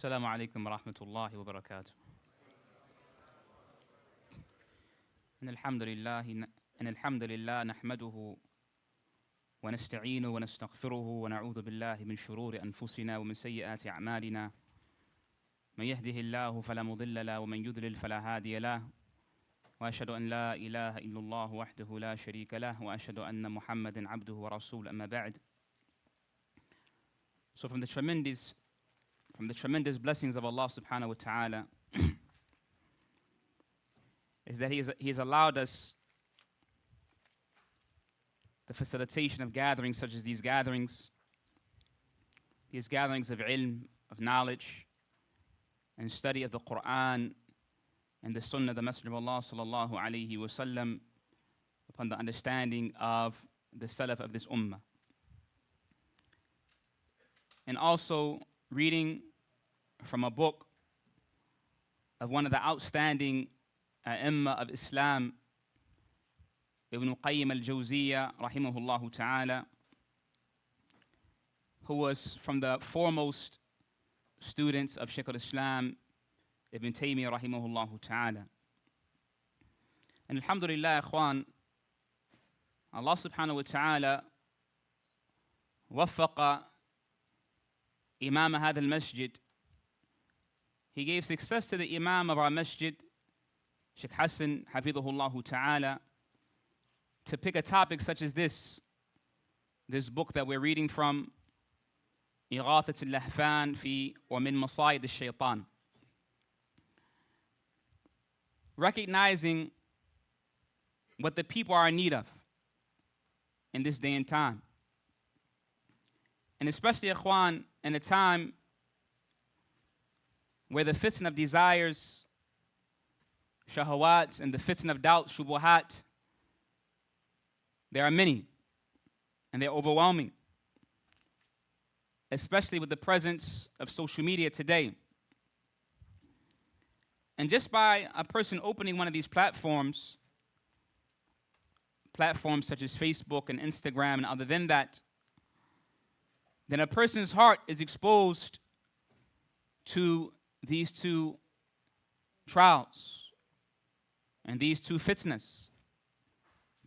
السلام عليكم ورحمة الله وبركاته. إن الحمد لله نحمده ونستعينه ونستغفره ونعوذ بالله من شرور أنفسنا ومن سيئات أعمالنا. من يهده الله فلا مضل له ومن يضلل فلا هادي له. وأشهد أن لا إله إلا الله وحده لا شريك له وأشهد أن محمدا عبده ورسوله أما بعد. So from the tremendous blessings of Allah subhanahu wa ta'ala is that He has allowed us the facilitation of gatherings such as these gatherings of ilm, of knowledge, and study of the Qur'an and the Sunnah, the Masjid of Allah sallallahu alayhi wa sallam, upon the understanding of the Salaf of this ummah. And also reading from a book of one of the outstanding Imām of Islam, Ibn Qayyim al-Jawziyya, rahimahullah ta'ala, who was from the foremost students of Sheikh al-Islam, Ibn Taymiyyah, rahimahullah ta'ala. And alhamdulillah, ikhwan, Allah subhanahu wa ta'ala وفق Imām هذا المسجد. He gave success to the Imām of our Masjid, Sheikh Hassan, hafidhahullah ta'ala, to pick a topic such as this book that we're reading from, إغاثة اللهفان في ومن مصائد الشيطان. Recognizing what the people are in need of in this day and time. And especially, ikhwan, in a time where the fitna of desires, shahawat, and the fitna of doubt, shubuhat, there are many, and they're overwhelming, especially with the presence of social media today. And just by a person opening one of these platforms such as Facebook and Instagram and other than that, then a person's heart is exposed to these two trials and these two fitnas,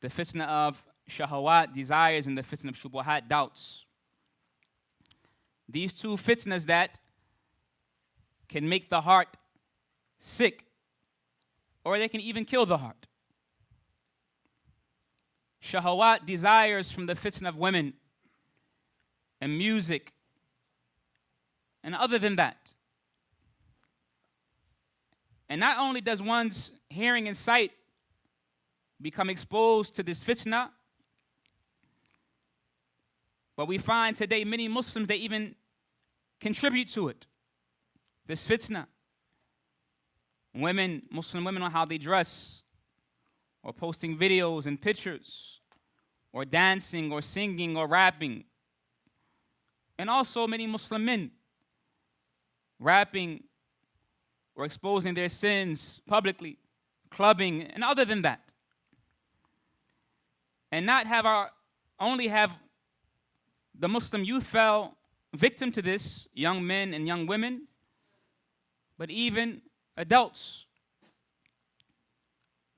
the fitna of shahawat, desires, and the fitna of shubuhat, doubts. These two fitnas that can make the heart sick, or they can even kill the heart. Shahawat, desires from the fitna of women and music, and other than that. And not only does one's hearing and sight become exposed to this fitna, but we find today many Muslims, they even contribute to it, this fitna. Women, Muslim women, on how they dress, or posting videos and pictures, or dancing, or singing, or rapping. And also many Muslim men rapping or exposing their sins publicly, clubbing, and other than that. And not only have the Muslim youth fell victim to this, young men and young women, but even adults.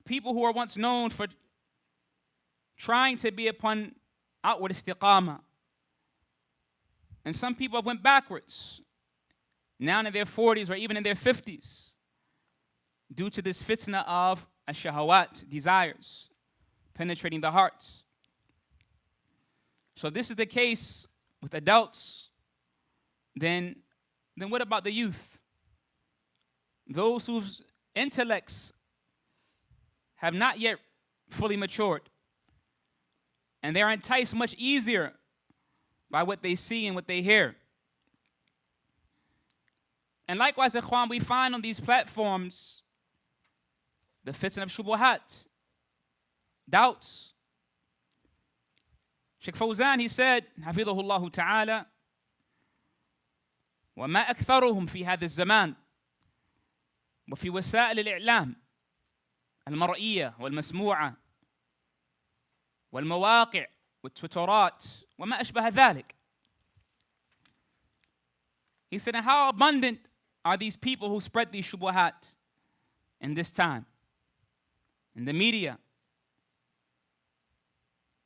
People who are once known for trying to be upon outward istiqamah. And some people have went backwards, now in their 40s or even in their 50s, due to this fitna of ash-shahawat, desires, penetrating the hearts. So if this is the case with adults, then what about the youth? Those whose intellects have not yet fully matured, and they are enticed much easier by what they see and what they hear. And likewise, ikhwan, we find on these platforms the fitna of shubuhat, doubts. Sheikh Fawzan, he said, hafidhahullah ta'ala, وَمَا أَكْثَرُهُمْ فِي هَذَا الزَّمَانِ وفي وسائل الإعلام المرئية والمسموعة والمواقع والتويترات وما أشبه ذلك. He said, and how abundant are these people who spread these shubuhat in this time, in the media,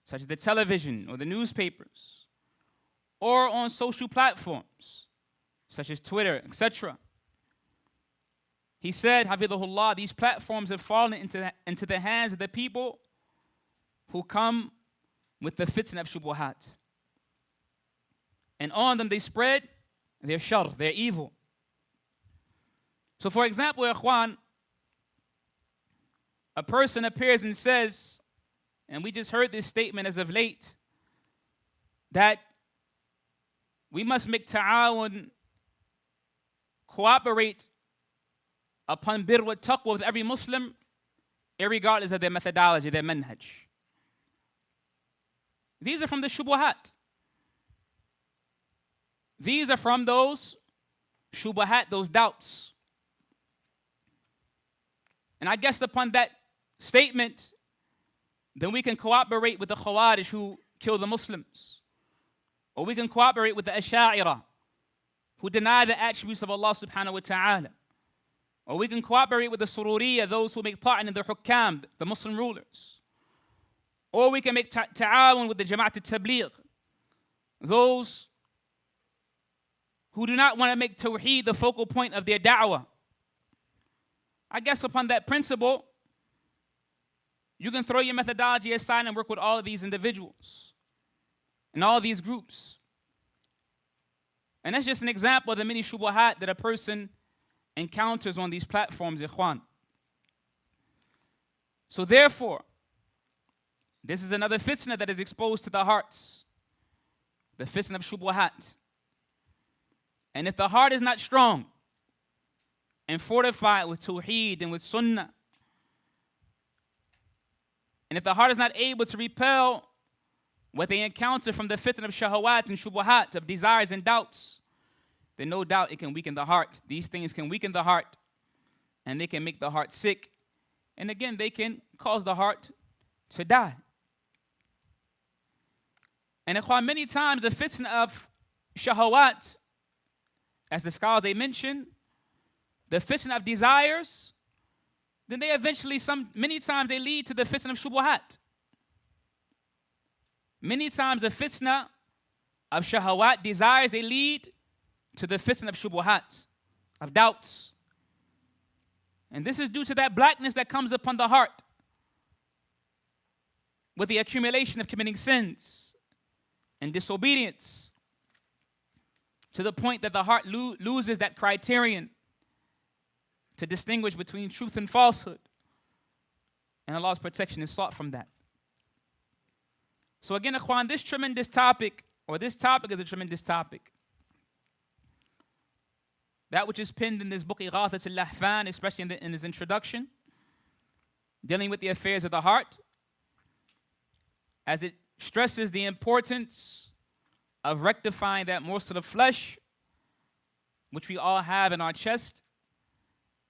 such as the television or the newspapers, or on social platforms, such as Twitter, etc. He said, Hafidhahullah, these platforms have fallen into the hands of the people who come with the fitna of shubuhat. And on them they spread their shar, their evil. So for example, ikhwan, a person appears and says, and we just heard this statement as of late, that we must make ta'awun, cooperate upon birr wa taqwa with every Muslim, irregardless of their methodology, their manhaj. These are from the shubuhat. These are from those shubuhat, those doubts. And I guess upon that statement, then we can cooperate with the Khawarij who kill the Muslims. Or we can cooperate with the Asha'ira who deny the attributes of Allah subhanahu wa ta'ala. Or we can cooperate with the Sururiyya, those who make ta'an in the Hukam, the Muslim rulers. Or we can make ta'awun with the Jama'at al-Tabligh, those who do not want to make Tawheed the focal point of their da'wah. I guess upon that principle, you can throw your methodology aside and work with all of these individuals and all of these groups. And that's just an example of the many shubuhat that a person encounters on these platforms, ikhwan. So therefore, this is another fitna that is exposed to the hearts, the fitna of shubuhat. And if the heart is not strong and fortified with tawheed and with sunnah, and if the heart is not able to repel what they encounter from the fitna of shahawat and shubuhat, of desires and doubts, then no doubt it can weaken the heart. These things can weaken the heart, and they can make the heart sick. And again, they can cause the heart to die. And ikhwan, many times the fitna of shahawat, as the scholars they mention, the fitna of desires, then they eventually, many times they lead to the fitna of shubuhat. Many times the fitna of shahawat, desires, they lead to the fitna of shubuhat, of doubts. And this is due to that blackness that comes upon the heart with the accumulation of committing sins and disobedience, to the point that the heart loses that criterion to distinguish between truth and falsehood. And Allah's protection is sought from that. So again, ikhwan, this topic is a tremendous topic. That which is penned in this book, Ighathat al-Lahfan, especially in his introduction, dealing with the affairs of the heart, as it stresses the importance of rectifying that morsel of flesh which we all have in our chest,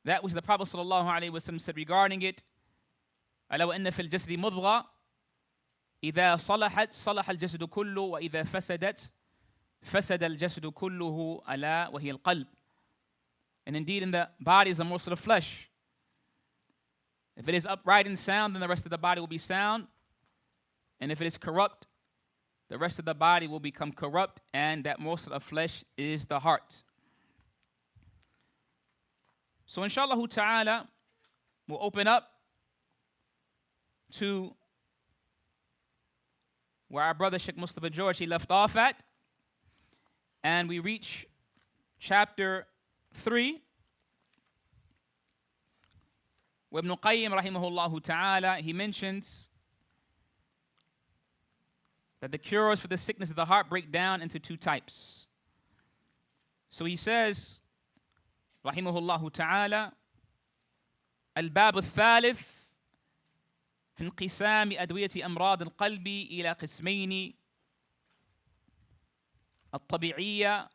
that which the Prophet ﷺ said regarding it, أَلَا وَإِنَّ فِي الْجَسْدِ مُضْغَةً إِذَا صَلَحَتْ صَلَحَ الْجَسْدُ كُلُّهُ وَإِذَا فَسَدَتْ فَسَدَ الْجَسْدُ كُلُّهُ أَلَا وَهِيَ الْقَلْبُ. And indeed in the body is a morsel of flesh. If it is upright and sound, then the rest of the body will be sound. And if it is corrupt, the rest of the body will become corrupt, and that morsel of flesh is the heart. So inshallah ta'ala, we'll open up to where our brother Sheikh Mustafa George, he left off at. And we reach chapter 3, where Ibn Qayyim rahimahullah ta'ala, he mentions that the cures for the sickness of the heart break down into two types. So he says, rahimahullah ta'ala, الباب الثالث في انقسام أدوية أمراض القلب إلى قسمين الطبيعية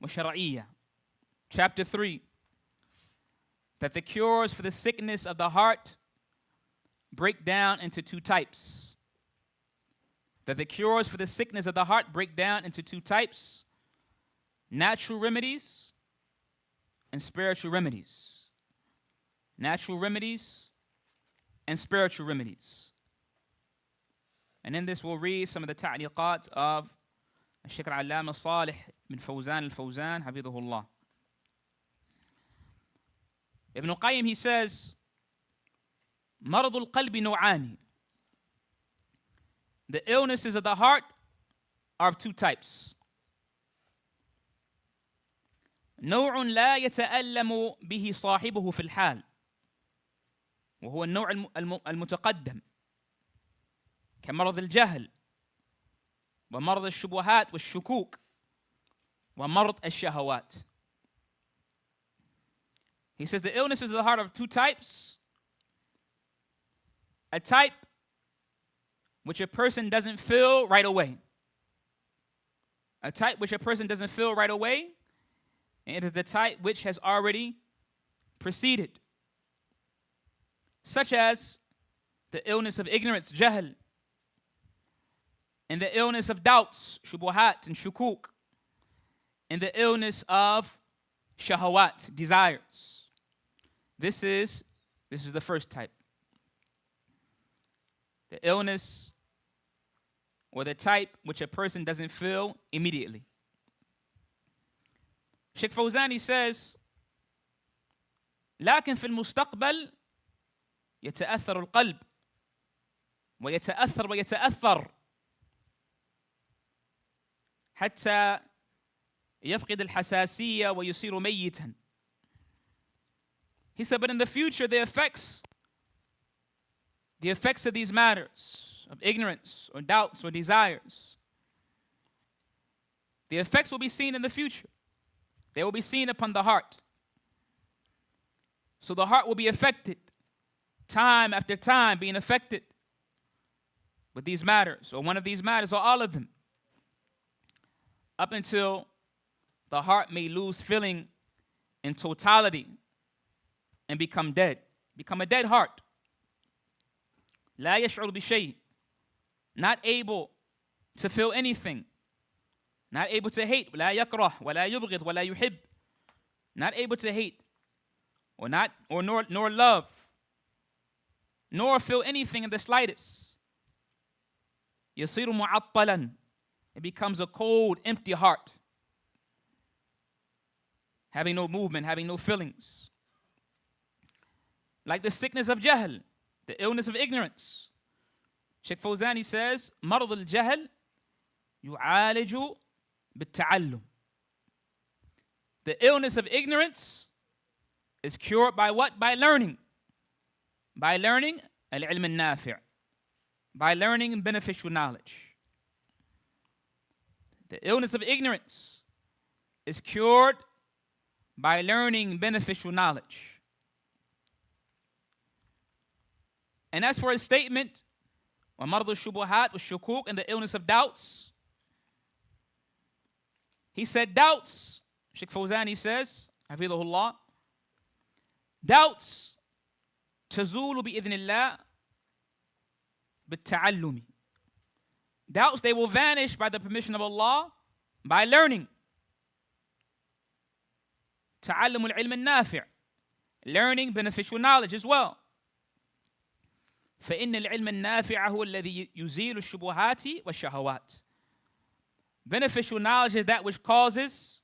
وشرعية. Chapter 3, that the cures for the sickness of the heart break down into two types. That the cures for the sickness of the heart break down into two types: natural remedies and spiritual remedies. Natural remedies and spiritual remedies. And in this we'll read some of the ta'liqat of Sheikh al-Allama Salih bin Fawzan al-Fawzan, hafidhahullah. Ibn Qayyim, he says, مرض القلب نوعان. The illnesses of the heart are of two types. نوع لا يتألم به صاحبه في الحال وهو النوع المتقدم كمرض الجهل ومرض الشبهات والشكوك ومرض الشهوات. He says the illnesses of the heart are of two types. A type which a person doesn't feel right away. A type which a person doesn't feel right away, and it is the type which has already preceded. Such as the illness of ignorance, jahl, and the illness of doubts, shubuhat and shukuk, and the illness of shahawat, desires. This is the first type. The illness or the type which a person doesn't feel immediately. Sheikh Fawzani says, لكن في المستقبل يتأثر القلب ويتأثر حتى يفقد الحساسية ويصير ميتا. He said, but in the future, the effects of these matters, of ignorance or doubts or desires, the effects will be seen in the future. They will be seen upon the heart. So the heart will be affected, time after time being affected with these matters, or one of these matters, or all of them, up until the heart may lose feeling in totality and become dead, become a dead heart. لا يشعر بشيء, not able to feel anything, not able to hate, لا يكره ولا يبغض ولا يحب, not able to hate nor love, nor feel anything in the slightest. يصير معطلا, it becomes a cold, empty heart, having no movement, having no feelings. Like the sickness of jahl, the illness of ignorance. Sheikh Fawzani says, مرض الجهل يعالج بالتعلم. The illness of ignorance is cured by what? By learning. By learning العلم النافع. By learning beneficial knowledge. The illness of ignorance is cured by learning beneficial knowledge. And as for his statement, وَمَرْضُ الشُّبُهَاتِ وَالشُّكُوكِ, and the illness of doubts, he said doubts, Sheikh Fawzani says, حفظه doubts تزول بإذن الله بالتعلم. Doubts, they will vanish by the permission of Allah by learning. تعلم العلم النافع, learning beneficial knowledge as well. فإن العلم النافع هو الذي يزيل الشبهات والشهوات. Beneficial knowledge is that which causes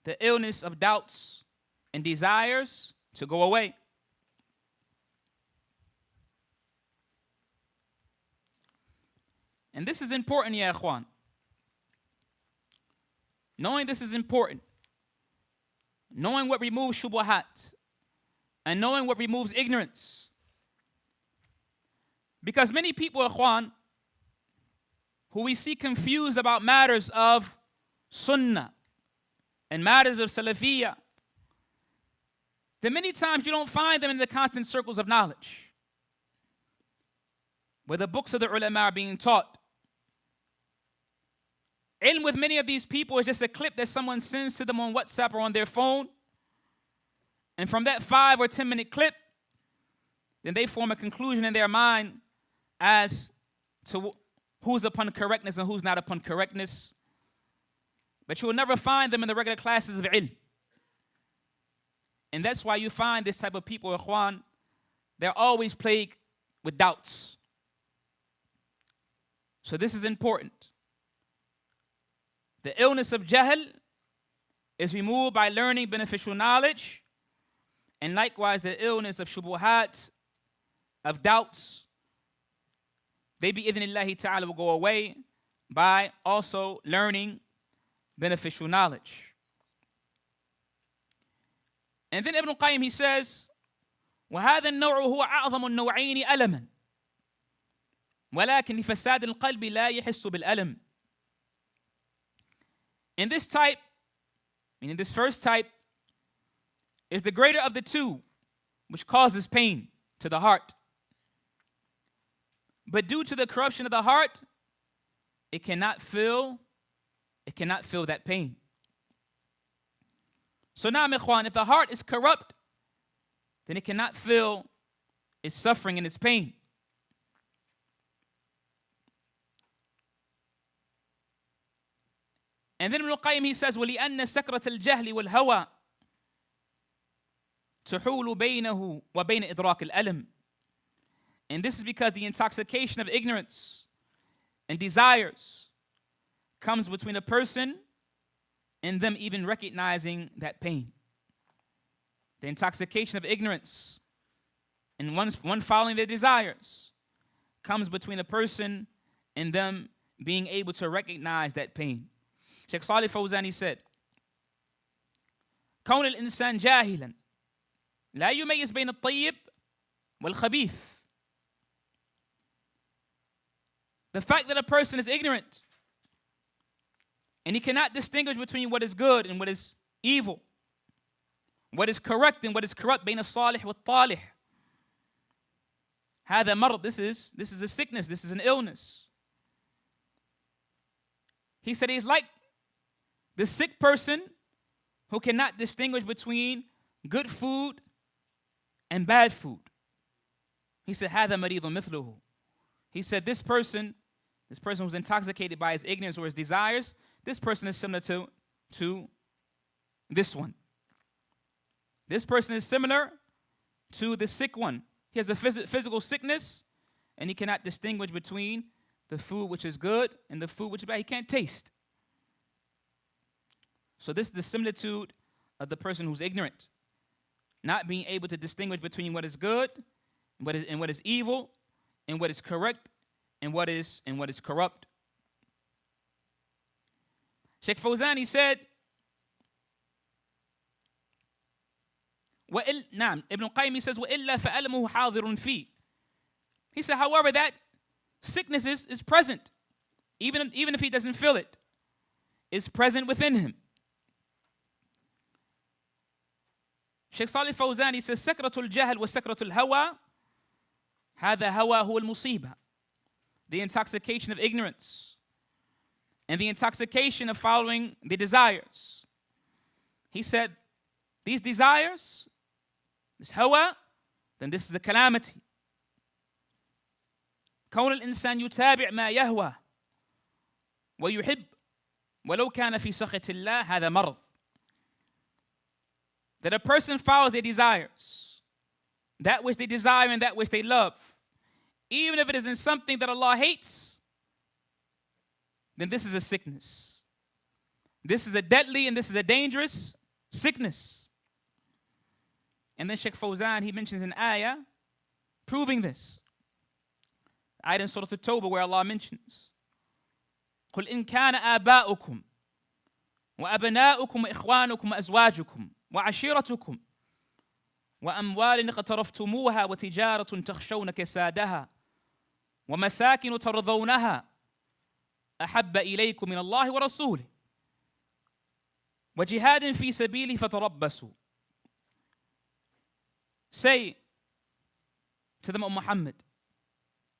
the illness of doubts and desires to go away. And this is important, ya ikhwan. Knowing this is important. Knowing what removes shubuhat. And knowing what removes ignorance. Because many people, ikhwan, who we see confused about matters of Sunnah and matters of Salafiyah, then many times you don't find them in the constant circles of knowledge, where the books of the ulama are being taught. Ilm with many of these people is just a clip that someone sends to them on WhatsApp or on their phone. And from that 5 or 10 minute clip, then they form a conclusion in their mind as to who's upon correctness and who's not upon correctness. But you will never find them in the regular classes of ilm. And that's why you find this type of people, ikhwan, they're always plagued with doubts. So this is important. The illness of jahl is removed by learning beneficial knowledge. And likewise, the illness of shubuhat, of doubts, they bi-idhnillahi ta'ala will go away by also learning beneficial knowledge. And then Ibn al-Qayyim, he says, وَهَذَا النَّوْعُ هُوَ أَعْظَمُ النَّوْعَيْنِ أَلَمًا وَلَكِنْ لِفَسَادِ الْقَلْبِ لَا يَحِسُّ بِالْأَلَمِ. In this type, meaning this first type, is the greater of the two, which causes pain to the heart. But due to the corruption of the heart, it cannot feel that pain. So now, ikhwan, if the heart is corrupt, then it cannot feel its suffering and its pain. And then Ibn al-Qayyim, he says, وَلِأَنَّ سَكْرَةَ الْجَهْلِ وَالْهَوَى تحول بينه وبين إدراك الألم. And this is because the intoxication of ignorance and desires comes between a person and them even recognizing that pain. The intoxication of ignorance and one following their desires comes between a person and them being able to recognize that pain. Sheikh Salih Fawzan, he said, كون الإنسان جاهلا لا يميز بين الطيب والخبيث. The fact that a person is ignorant and he cannot distinguish between what is good and what is evil, what is correct and what is corrupt, بين الصالح والطالح. هذا مرض. This is a sickness. This is an illness. He said he's like the sick person who cannot distinguish between good food and bad food. He said, هذا مريض مثله. He said, this person who's intoxicated by his ignorance or his desires, this person is similar to this one. This person is similar to the sick one. He has a physical sickness, and he cannot distinguish between the food which is good and the food which is bad. He can't taste. So this is the similitude of the person who's ignorant, not being able to distinguish between what is good and what is evil, and what is correct and what is corrupt. Sheikh Fawzan, he said, Ibn al-Qayyim, he says, وَإِلَّا فَأَلْمُهُ حَاضِرٌ فِيهِ. He said, however, that sickness is present, even if he doesn't feel it, is present within him. Sheikh Salih Fawzan, he says, سَكْرَةُ الْجَهْلِ وَسَكْرَةُ الْهَوَى هذا هوى هو المصيبة. The intoxication of ignorance and the intoxication of following the desires. He said, these desires, this hawa, then this is a calamity. كون الإنسان يتابع ما يهوى ويحب ولو كان في سخط الله هذا مرض. That a person follows their desires, that which they desire and that which they love, even if it is in something that Allah hates, then this is a sickness. This is a deadly and this is a dangerous sickness. And then Sheikh Fawzan, he mentions an ayah proving this. Ayah in Surah At-Tawbah where Allah mentions, قُلْ إِنْ كَانَ آبَاؤُكُمْ وَأَبْنَاؤُكُمْ وَإِخْوَانُكُمْ وَأَزْوَاجُكُمْ وَعَشِيرَتُكُمْ وأموال اقترفتموها وتجارة تخشون كسادها ومساكن ترضونها أحب إليكم من الله ورسوله وجهاد في سبيله فتربصوا. Say to them, O Muhammad,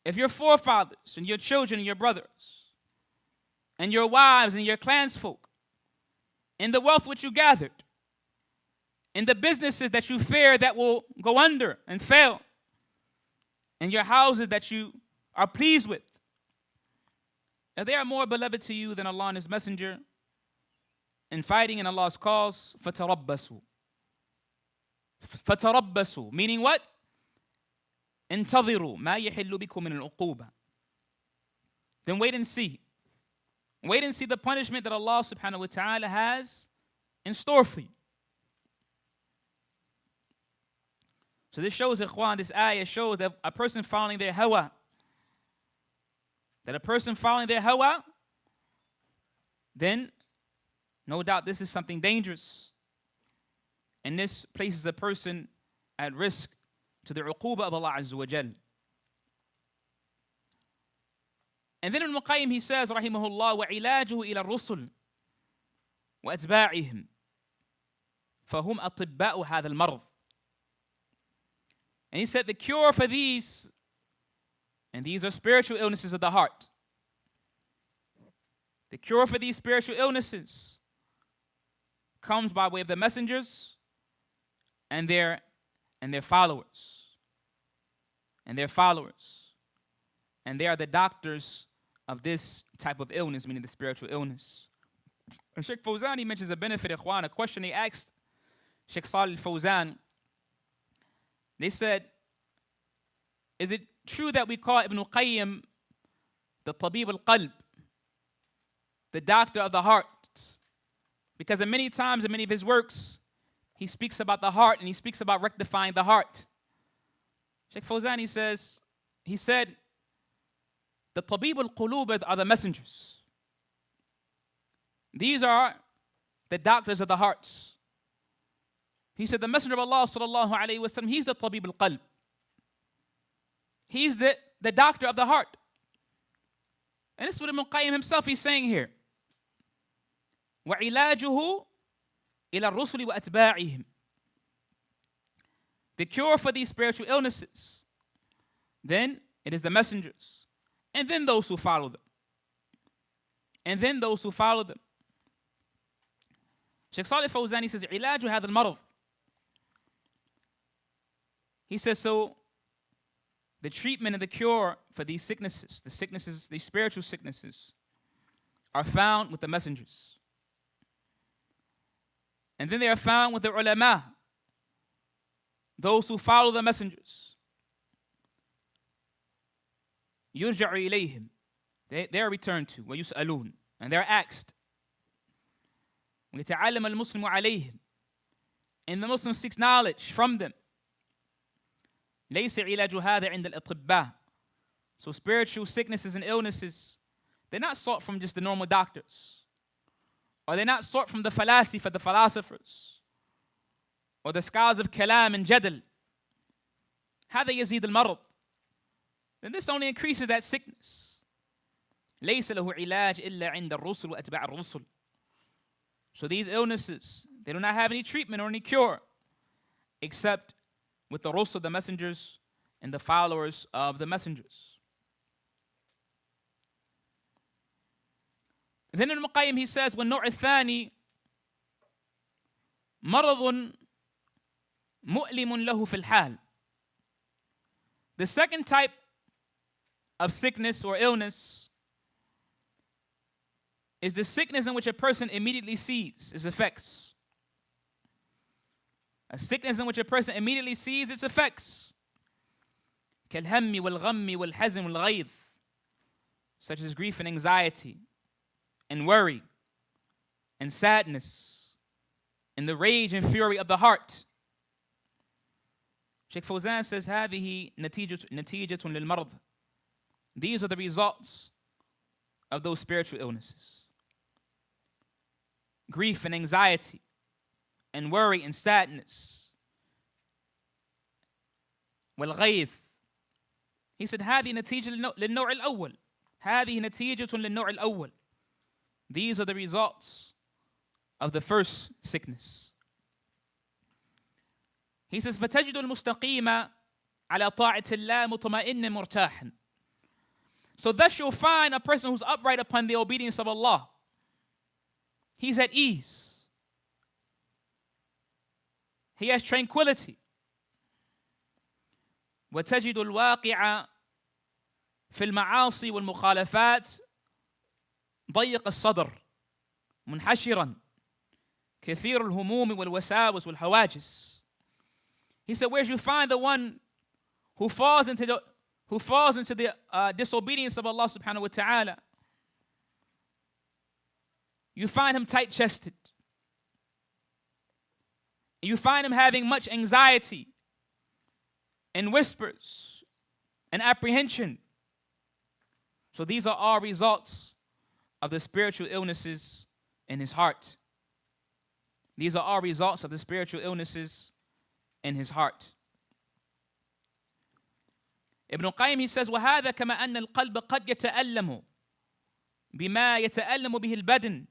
if your forefathers and your children and your brothers and your wives and your clansfolk and the wealth which you gathered in the businesses that you fear that will go under and fail, and your houses that you are pleased with, if they are more beloved to you than Allah and His Messenger, and fighting in Allah's cause, فَتَرَبَّسُوا. فَتَرَبَّسُوا. Meaning what? انتظروا ما يحل بكم من العقوبة. Then wait and see. Wait and see the punishment that Allah subhanahu wa ta'ala has in store for you. So this shows, ikhwan, this ayah shows that a person following their hawa, then no doubt this is something dangerous. And this places a person at risk to the uquba of Allah Azza wa Jal. And then Ibn Qayyim, he says, rahimahullah, وَعِلَاجُهُ إِلَى الرُّسُلِ وَأَتْبَاعِهِمْ فَهُمْ أَطِبَّاءُ هَذَا الْمَرْضِ. And he said the cure for these, and these are spiritual illnesses of the heart. The cure for these spiritual illnesses comes by way of the messengers and their followers. And their followers. And they are the doctors of this type of illness, meaning the spiritual illness. And Sheikh Fawzan, he mentions a benefit, ikhwan, a question they asked Sheikh Salih Fawzan. They said, is it true that we call Ibn Qayyim the Tabib al-Qalb, the doctor of the heart? Because in many times, in many of his works, he speaks about the heart and he speaks about rectifying the heart. Sheikh Fawzan, he said, the Tabib al-Qulub are the messengers. These are the doctors of the hearts. He said the Messenger of Allah sallallahu alayhi wa sallam, he's the Tabib al-Qalb. He's the doctor of the heart. And this is what Ibn Qayyim himself is saying here. وَعِلَاجُهُ إِلَى الرُّسُلِ وَأَتْبَاعِهِمْ. The cure for these spiritual illnesses, then it is the messengers, and then those who follow them. And then those who follow them. Sheikh Salih Fawzan, he says, عِلَاجُ هَذَا الْمَرْضِ. He says, so the treatment and the cure for these sicknesses, these spiritual sicknesses, are found with the messengers. And then they are found with the ulama, those who follow the messengers. يُرْجَعُ إِلَيْهِمْ. They are returned to, وَيُسْأَلُونَ. And they are asked. وَيَتَعَلَّمَ الْمُسْلِمُ عَلَيْهِمْ. And the Muslim seeks knowledge from them. لَيْسَ عِلَاجُ هَذَا عِنْدَ الْأَطِبَّاءِ. So spiritual sicknesses and illnesses, they're not sought from just the normal doctors. Or they're not sought from the falasifa, the philosophers. Or the scholars of kalam and jadal. هذا يزيد المرض. Then this only increases that sickness. لَيْسَ لَهُ عِلَاجِ إِلَّا عِنْدَ الرُّسُلِ وَأَتْبَاعِ الرُّسُلِ. So these illnesses, they do not have any treatment or any cure except with the rusul, the messengers, and the followers of the messengers. Then in Al-Qayyim he says, وَالنَّوْعِ الثَّانِي مَرَضٌ مُؤْلِمٌ لَهُ فِي الْحَالِ. The second type of sickness or illness is the sickness in which a person immediately sees its effects. A sickness in which a person immediately sees its effects. كالهم والغم والحزن والغيظ. Such as grief and anxiety, and worry, and sadness, and the rage and fury of the heart. Sheikh Fawzan says, هذه نتيجة للمرض. These are the results of those spiritual illnesses. Grief and anxiety, and worry and sadness. والغيظ. He said, هذه نتيجة للنوع الأول. هذه نتيجة للنوع الأول. These are the results of the first sickness. He says, فتجد المستقيم على طاعة الله مطمئن مرتاحا. So thus you'll find a person who's upright upon the obedience of Allah. He's at ease. He has tranquility. وتجد الواقع في المعاصي والمخالفات ضيق الصدر منحشرا كثير الهموم والوساوس والحواجز. He said, whereas you find the one who falls into the disobedience of Allah subhanahu wa ta'ala, you find him tight-chested. You find him having much anxiety and whispers and apprehension. So these are all results of the spiritual illnesses in his heart. These are all results of the spiritual illnesses in his heart. Ibn al-Qayyim, he says, وَهَذَا كَمَا أَنَّ الْقَلْبَ قَدْ يَتَأَلَّمُ بِمَا يَتَأَلَّمُ بِهِ الْبَدْنِ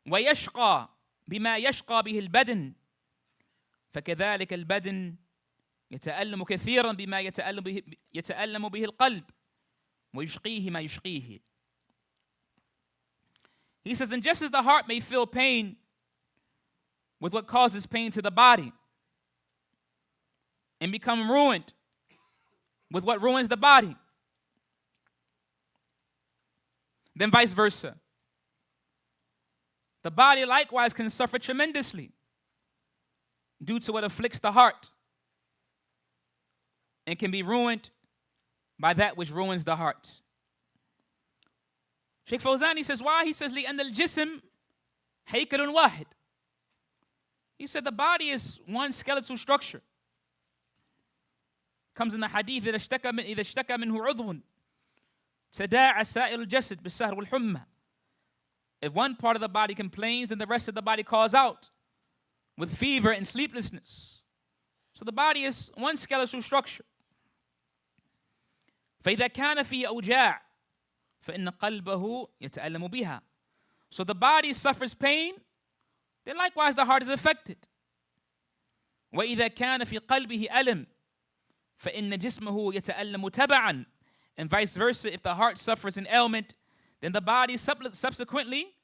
وَيَشْقَى بما يشقى به البدن فكذلك البدن يتألم كثيرا بما يتألم به القلب ويشقيه ما يشقيه. He says, and just as the heart may feel pain with what causes pain to the body and become ruined with what ruins the body, then vice versa. The body likewise can suffer tremendously due to what afflicts the heart and can be ruined by that which ruins the heart. Sheikh Fawzan, says, why? He says, لأن الجسم هيكل واحد. He said the body is one skeletal structure. Comes in the hadith, إذا اشتكى منه عضو تداعى سائر الجسد بالسهر والحمى. If one part of the body complains, then the rest of the body calls out with fever and sleeplessness. So the body is one skeletal structure. فإذا كان فيه أوجاع فإن قلبه يتألم بها. So the body suffers pain, then likewise the heart is affected. وإذا كان في قلبه ألم فإن جسمه يتألم تبعا. And vice versa, if the heart suffers an ailment, then the body subsequently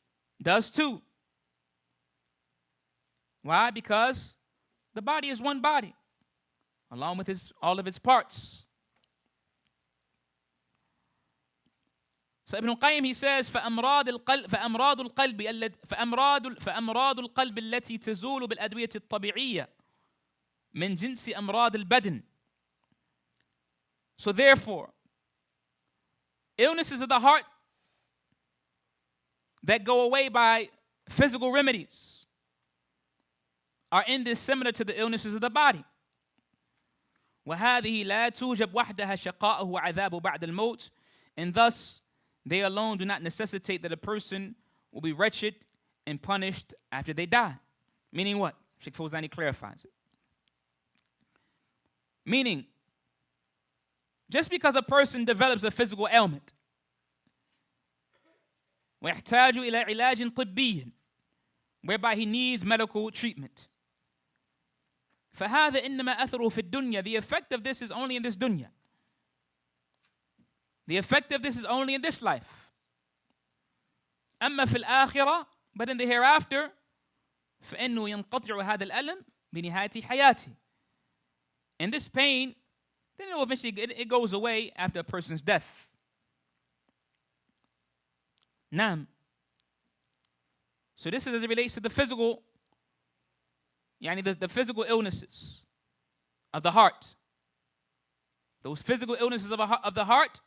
does too. Why? Because the body is one body, along with all of its parts. So Ibn al-Qayyim, he says, فأمراض القلب التي تزول بالأدوية الطبيعية من جنس أمراض البدن. So therefore, illnesses of the heart that go away by physical remedies are in this similar to the illnesses of the body. وهذه لا توجب وحدها شقاءه وعذابه بعد الموت. And thus, they alone do not necessitate that a person will be wretched and punished after they die. Meaning what? Sheikh Fawzani clarifies it. Meaning, just because a person develops a physical ailment, ويحتاج إلى علاج طبي, whereby he needs medical treatment, فهذا إنما أثره في الدنيا. The effect of this is only in this dunya. The effect of this is only in this life. أما في الآخرة, but in the hereafter, فإنه ينقطع هذا الألم بنهاية حياته. And this pain, then it will eventually it goes away after a person's death. Naam. So this is as it relates to the physical, the physical illnesses of the heart. Those physical illnesses of the heart,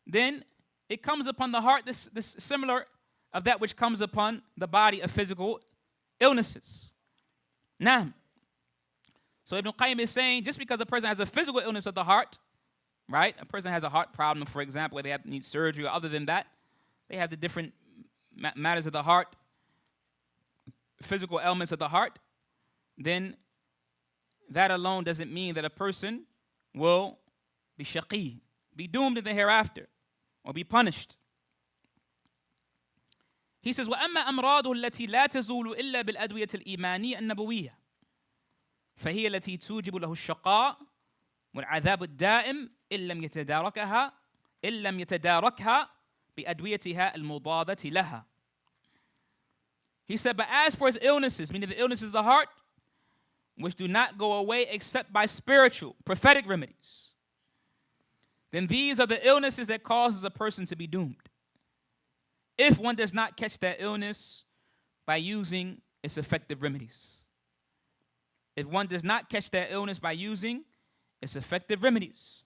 then it comes upon the heart this similar of that which comes upon the body of physical illnesses. Naam. So Ibn Qayyim is saying, just because a person has a physical illness of the heart, right? A person has a heart problem, for example, where they need surgery, or other than that, they have the different matters of the heart, physical ailments of the heart, then that alone doesn't mean that a person will be shaqi, be doomed in the hereafter, or be punished. He says, وَأَمَّا أَمْرَاضُهُ الَّتِي لَا تَزُولُ إِلَّا بِالْأَدْوِيَةِ الْإِيمَانِيَّةِ النَّبَوِيَّةِ فهي التي توجب له الشقاء والعذاب الدائم إن لم يتداركها بأدويتها المضادة لها. He said, but as for his illnesses, meaning the illnesses of the heart, which do not go away except by spiritual, prophetic remedies, then these are the illnesses that causes a person to be doomed, if one does not catch that illness by using its effective remedies. if one does not catch that illness by using its effective remedies.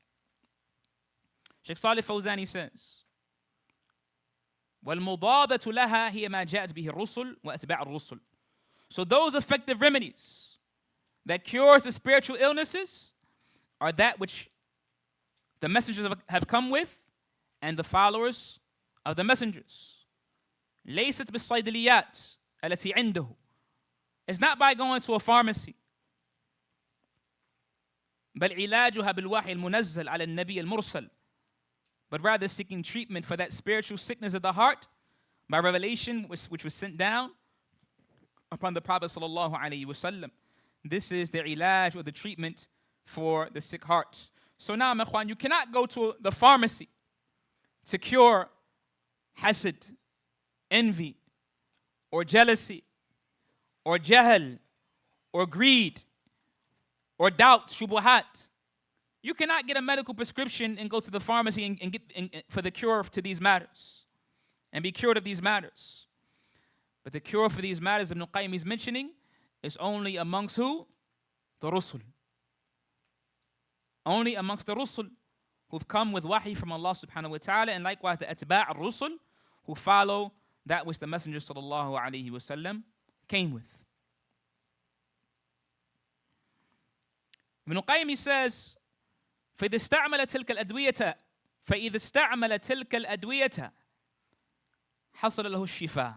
Sheikh Salih Fawzani says, وَالْمُضَادَةُ لَهَا هِيَ مَا جَاءَتْ بِهِ الرُّسُلُ وَأَتْبَاعُ الرُّسُلِ. So those effective remedies that cures the spiritual illnesses are that which the messengers have come with and the followers of the messengers. لَيْسَتْ بِالصَّيْدِلِيَّاتِ الَّتِي عِنْدَهُ. It's not by going to a pharmacy. بل علاجها بالوحي المنزل على النبي المرسل. But rather seeking treatment for that spiritual sickness of the heart by revelation which was sent down upon the Prophet sallallahu alaihi wasallam. This is the ilaj, or the treatment for the sick hearts. So now, my ikhwan, you cannot go to the pharmacy to cure hasad, envy, or jealousy, or jahl, or greed, or doubt, shubuhat. You cannot get a medical prescription and go to the pharmacy and get for the cure to these matters and be cured of these matters. But the cure for these matters Ibn Qayyim is mentioning is only amongst who? The Rusul. Only amongst the Rusul who've come with wahi from Allah subhanahu wa ta'ala, and likewise the atba' al-Rusul who follow that which the Messenger sallallahu alayhi wa sallam came with. Ibn Qayyim says, فإذا استعمل تلك الأدوية حصل له الشفاء.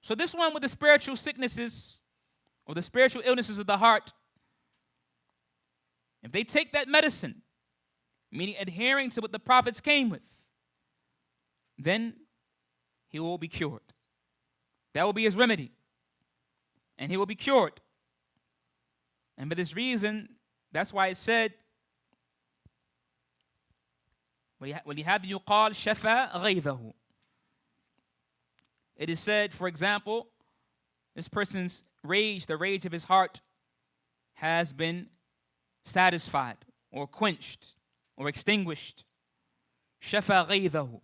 So this one with the spiritual sicknesses or the spiritual illnesses of the heart, if they take that medicine, meaning adhering to what the prophets came with, then he will be cured. That will be his remedy. And he will be cured. And for this reason, that's why it said, وَلِهَذَا يُقَالْ شَفَى غَيْظَهُ. It is said, for example, this person's rage, the rage of his heart, has been satisfied or quenched or extinguished. شَفَى غَيْظَهُ.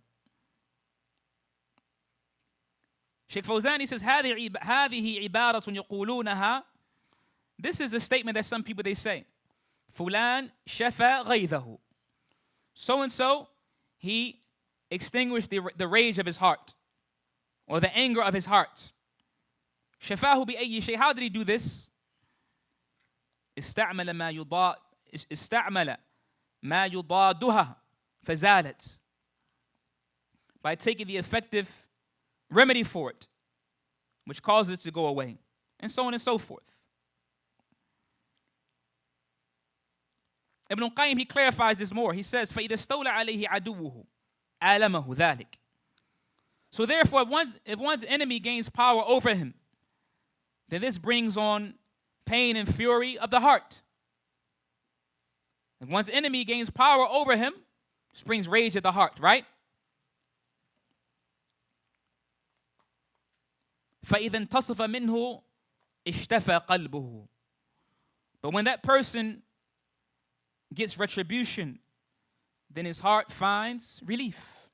Sheikh Fawzani says, هذه عبارة يقولونها. This is a statement that some people they say. فلان شفى غيظه. So and so, he extinguished the rage of his heart or the anger of his heart. شفاه بأي شيء. How did he do this? استعمل ما يضادها فزالت. By taking the effective remedy for it, which causes it to go away, and so on and so forth. Ibn Qayyim, he clarifies this more. He says, فَإِذَا اسْتَوْلَ عَلَيْهِ عَدُوُّهُ آلَمَهُ ذَلِكَ. So therefore, if one's enemy gains power over him, then this brings on pain and fury of the heart. If one's enemy gains power over him, this brings rage of the heart, right? فَإِذَا انْتَصَفَ مِنْهُ اشْتَفَى قَلْبُهُ. But when that person gets retribution, then his heart finds relief.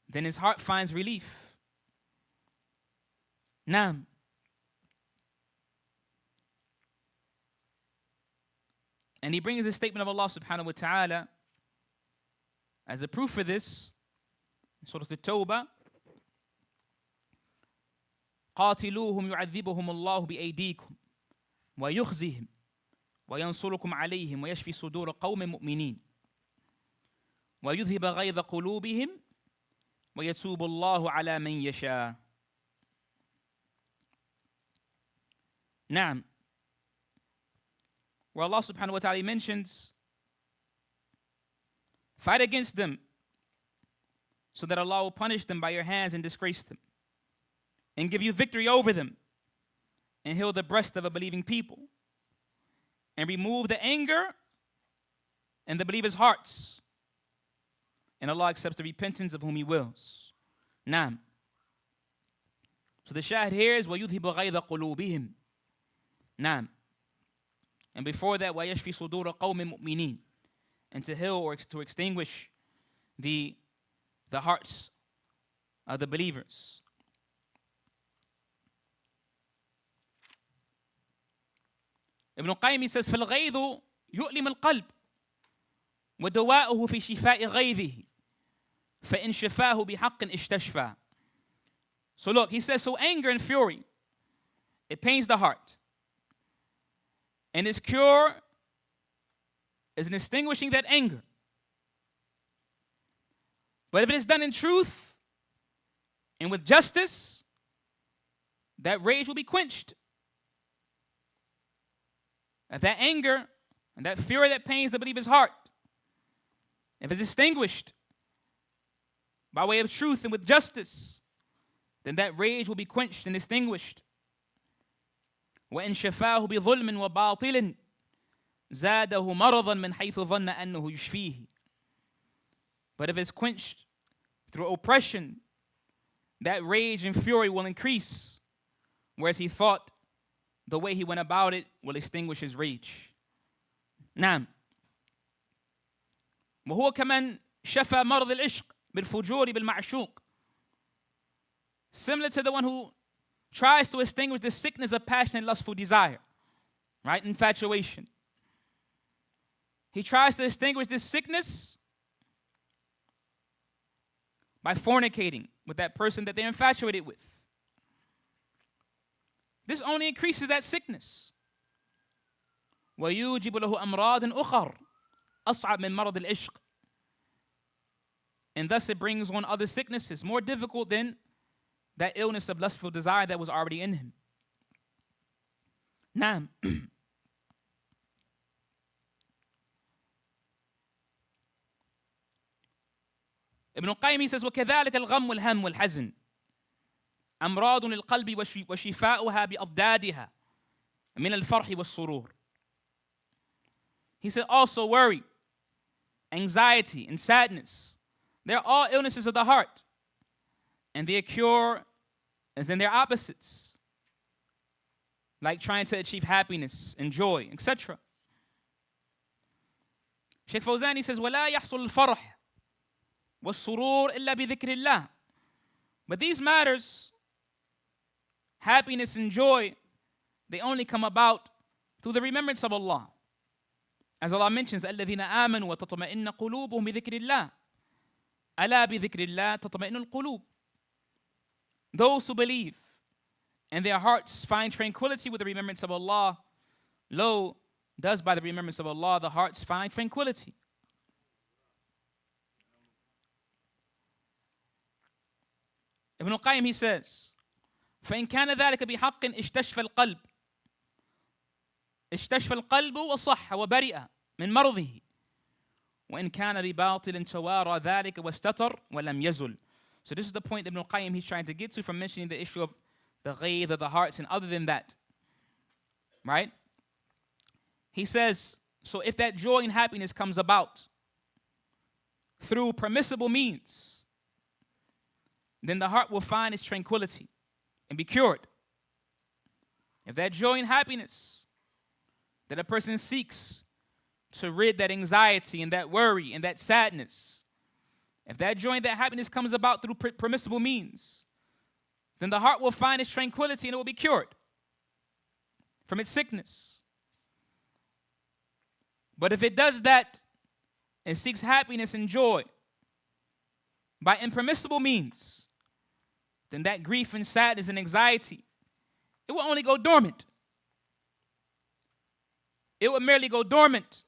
Then his heart finds relief. Naam. And he brings a statement of Allah subhanahu wa ta'ala as a proof for this. Surah At-Tawbah. قاتلوهم يعذبهم الله بأيديكم ويخزيهم وينصركم عليهم ويشفي صدور قوم مؤمنين ويذهب غيظ قلوبهم ويتوب الله على من يشاء. نعم. Where Allah subhanahu wa ta'ala mentions, fight against them so that Allah will punish them by your hands and disgrace them and give you victory over them and heal the breast of a believing people and remove the anger in the believers' hearts. And Allah accepts the repentance of whom He wills. Naam. So the shahid here is وَيُذْهِبُ غَيْظَ قُلُوبِهِمْ. Naam. And before that, وَيَشْفِي صُدُورَ قَوْمٍ مُؤْمِنِينَ. And to heal or to extinguish the hearts of the believers. Ibn al-Qayyim says, فَالْغَيْظُ يُؤْلِمُ الْقَلْبِ وَدَوَاؤُهُ فِي شِفَاءِ غَيْظِهِ فَإِنْ شَفَاهُ بِحَقٍّ اشْتَشْفَى. So look, he says, so anger and fury, it pains the heart. And its cure is in extinguishing that anger. But if it is done in truth and with justice, that rage will be quenched. If that anger and that fury that pains the believer's heart, if it's extinguished by way of truth and with justice, then that rage will be quenched and extinguished. وَإِنْ شَفَاهُ بِظُلْمٍ وَبَاطِلٍ زَادَهُ مَرَضًا مِنْ حَيْثُ ظَنَّ أَنَّهُ يُشْفِيهِ. But if it's quenched through oppression, that rage and fury will increase, whereas he thought the way he went about it will extinguish his rage. نعم. وهو كمان شفى مرض العشق بالفجور بالمعشوق. Similar to the one who tries to extinguish the sickness of passionate lustful desire, right? Infatuation. He tries to extinguish this sickness by fornicating with that person that they're infatuated with. This only increases that sickness. وَيُوجِبُ لَهُ أَمْرَاضٍ أُخَرٍ أَصْعَبْ مِنْ مَرَضِ الْعِشْقِ. And thus it brings on other sicknesses more difficult than that illness of lustful desire that was already in him. Naam. Ibn al-Qayyim, he says, وَكَذَلِكَ الْغَمُّ وَالْهَمُّ وَالْحَزْنُ أَمْرَاضٌ لِلْقَلْبِ وَشِفَاؤُهَا بِأَضْدَادِهَا مِنَ الْفَرْحِ وَالسُّرُورِ. He said also worry, anxiety, and sadness, they're all illnesses of the heart. And their cure is in their opposites, like trying to achieve happiness and joy, etc. Sheikh Fawzan, he says, وَلَا يَحْصُلُ الْفَرْحِ وَالسُّرُورِ إِلَّا بِذِكْرِ اللَّهِ. But these matters, happiness and joy, they only come about through the remembrance of Allah. As Allah mentions, الَّذِينَ آمَنُوا وَتَطْمَئِنَّ قُلُوبُهُم بِذِكْرِ اللَّهِ أَلَا بِذِكْرِ اللَّهِ تَطْمَئِنُّ الْقُلُوبُ. Those who believe and their hearts find tranquility with the remembrance of Allah, lo, thus by the remembrance of Allah the hearts find tranquility. Ibn al-Qayyim, he says, فَإِنْ كَانَ ذَلِكَ بِحَقٍّ اشْتَشْفَى الْقَلْبُ اشْتَشْفَى الْقَلْبُ وَصَحَّ وَبَرِئَ مِنْ مَرْضِهِ وَإِنْ كَانَ بِبَاطِلٍ تَوَارَى ذَلِكَ وَاسْتَتَرَ وَلَمْ يَزُلْ. So this is the point that Ibn al-Qayyim, he's trying to get to from mentioning the issue of the ghayth of the hearts and other than that. Right? He says, so if that joy and happiness comes about through permissible means, then the heart will find its tranquility and be cured. If that joy and happiness that a person seeks to rid that anxiety and that worry and that sadness, if that joy and that happiness comes about through permissible means, then the heart will find its tranquility and it will be cured from its sickness. But if it does that and seeks happiness and joy by impermissible means, then that grief and sadness and anxiety, it will only go dormant. It will merely go dormant,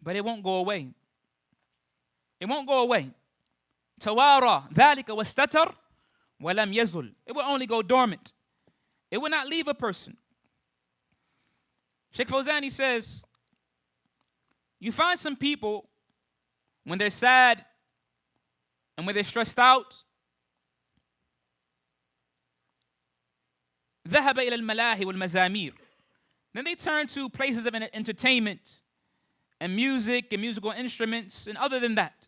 but it won't go away. It won't go away. Tawara ذَلِكَ وَاسْتَتَرْ وَلَمْ يَزُلْ. It will only go dormant. It will not leave a person. Sheikh Fawzan, he says, you find some people, when they're sad and when they're stressed out, ذهب إلى الملاهي والمزامير. Then they turn to places of entertainment and music and musical instruments and other than that.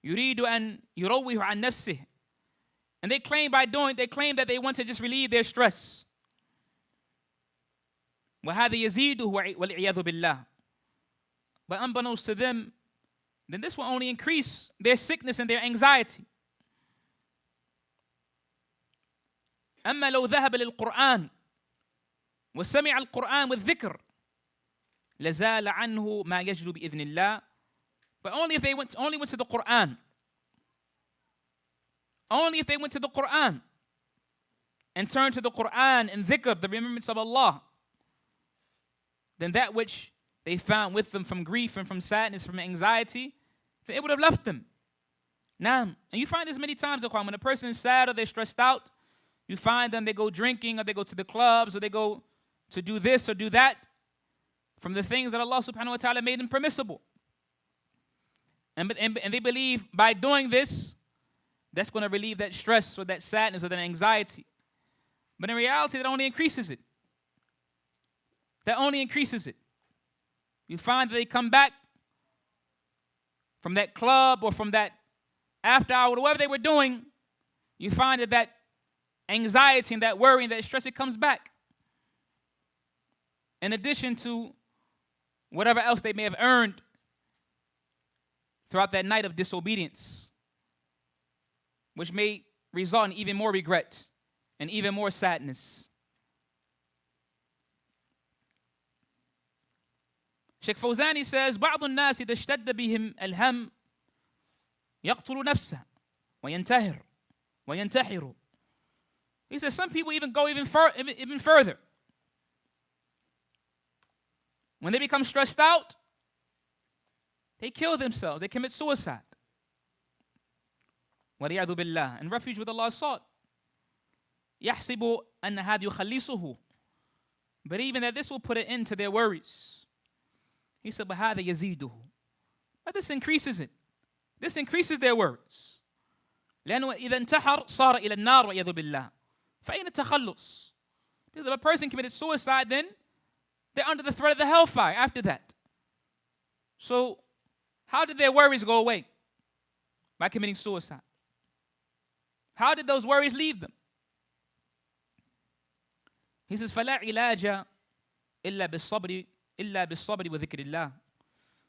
يريد أن يروّه عن نفسه. And they claim that they want to just relieve their stress. وهذا يزيده والعياذ بالله. But unbeknownst to them, then this will only increase their sickness and their anxiety. أما لو ذهب للقرآن وسمع القرآن والذكر لزال عنه ما يجلو بإذن الله. But only if they went to the Qur'an. Only if they went to the Qur'an and turned to the Qur'an and dhikr, the remembrance of Allah, then that which they found with them from grief and from sadness, from anxiety, it would have left them. Now, and you find this many times, when a person is sad or they're stressed out, you find them, they go drinking or they go to the clubs or they go to do this or do that from the things that Allah subhanahu wa ta'ala made them permissible. And they believe by doing this, that's going to relieve that stress or that sadness or that anxiety. But in reality, that only increases it. That only increases it. You find that they come back from that club or from that after hour, whatever they were doing, you find that anxiety and that worry and that stress, it comes back. In addition to whatever else they may have earned throughout that night of disobedience, which may result in even more regret and even more sadness. Sheikh Fawzani says, بعض الناس إذا اشتد بهم الهم يقتل نفسه وينتحر. He says some people even go even further. When they become stressed out, they kill themselves, they commit suicide. وَلِيَعْذُ بِاللَّهِ, and refuge with Allah is sought. يَحْسِبُ أَنَّ هَذَا يُخَلِّصُهُ, but even that this will put an end to their worries. He said, بَهَذَا يَزِيدُهُ, but this increases it. This increases their worries. لأنه إذا انتحر صار إلى النار وَيَعْذُ بِاللَّهِ فَأَيْنَ التَّخَلُّص, because if a person committed suicide, then they're under the threat of the hellfire after that. So how did their worries go away? By committing suicide. How did those worries leave them? He says, فَلَا عِلَاجَ إِلَّا بِالصَّبْرِ وَذِكْرِ اللَّهِ.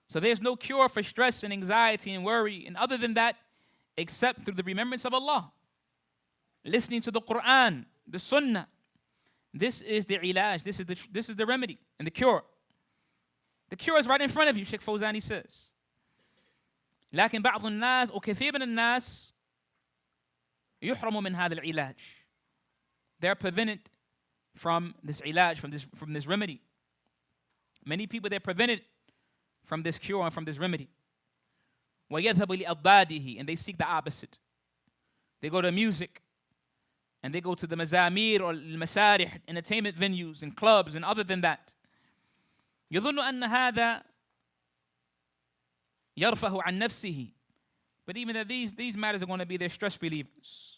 So there's no cure for stress and anxiety and worry, and other than that, except through the remembrance of Allah. Listening to the Qur'an, the Sunnah. This is the ilaj, this is the remedy and the cure. The cure is right in front of you, Sheikh Fawzani says. لكن بعض الناس وكثير من الناس يحرموا من هذا العلاج. They're prevented from this ilaj, from this remedy. Many people, they're prevented from this cure and from this remedy. ويذهب لأضداده, and they seek the opposite. They go to music, and they go to the mazamir or المسارح, entertainment venues and clubs, and other than that. يظن أن هذا يرفه عن نفسه, but even that these matters are going to be their stress relievers.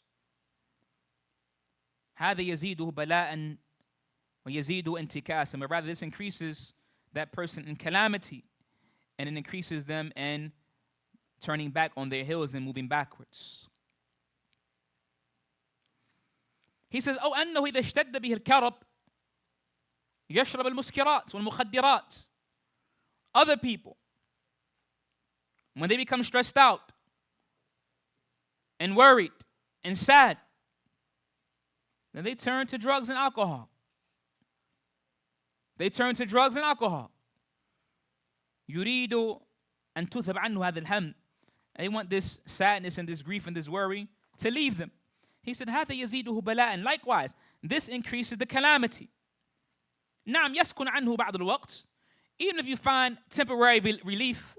هذا يزيده بلاء ويزيده انتكاسا, but rather this increases that person in calamity, and it increases them in turning back on their heels and moving backwards. He says, أو أنه إذا اشتد به الكرب يشرب المسكرات والمخدرات. Other people, when they become stressed out and worried and sad, then they turn to drugs and alcohol. They turn to drugs and alcohol. يريد أن تذهب عنه هذا الهم. They want this sadness and this grief and this worry to leave them. He said, هذا يزيده بلاء. Likewise, this increases the calamity. نعم يسكن عنه بعض الوقت. Even if you find temporary relief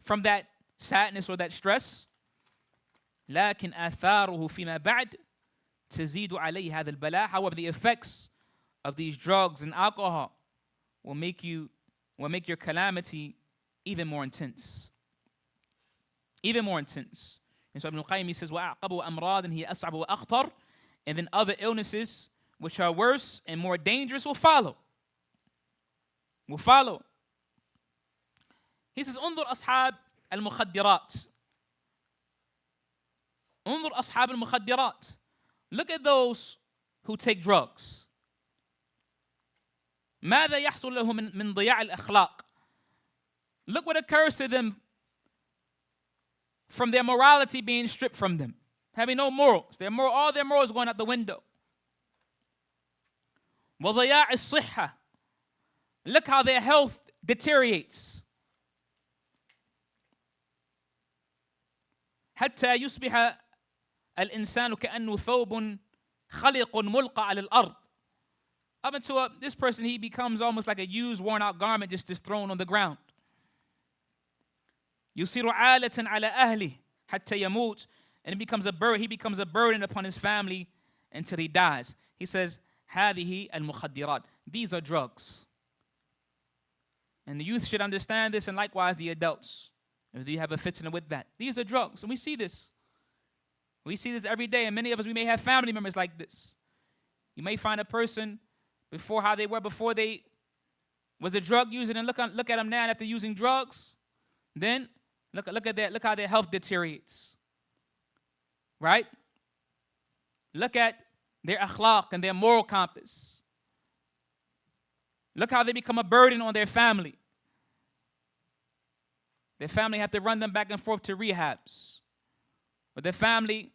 from that sadness or that stress, لكن آثاره فيما بعد تزيد عليه هذا البلاء. However, the effects of these drugs and alcohol will make your calamity even more intense. Even more intense. And so Ibn al-Qayyim, he says, وَأَعْقَبُ أَمْرَاضٍ هِيَ أَصْعَبُ وَأَخْطَرُ, and then other illnesses which are worse and more dangerous will follow. Will follow. He says, انظر أصحاب المخدرات. انظر أصحاب المخدرات. Look at those who take drugs. ماذا يحصل لهم من ضياع الأخلاق. Look what occurs to them from their morality being stripped from them, having no morals. All their morals going out the window. وضياع الصحة. Look how their health deteriorates. حتى يصبح الإنسان كأنه ثوب خلق ملقى على الأرض. Up until this person, he becomes almost like a used, worn-out garment just thrown on the ground. يصير عالة على أهله حتى يموت, and he becomes a burden upon his family until he dies. He says, هذه المخدرات. These are drugs. And the youth should understand this, and likewise the adults, if you have a fitna with that. These are drugs, and we see this. We see this every day, and many of us, we may have family members like this. You may find a person before how they were before they was a drug user, and look at them now after using drugs. Then look how their health deteriorates. Right? Look at their akhlaq and their moral compass. Look how they become a burden on their family. Their family have to run them back and forth to rehabs. But their family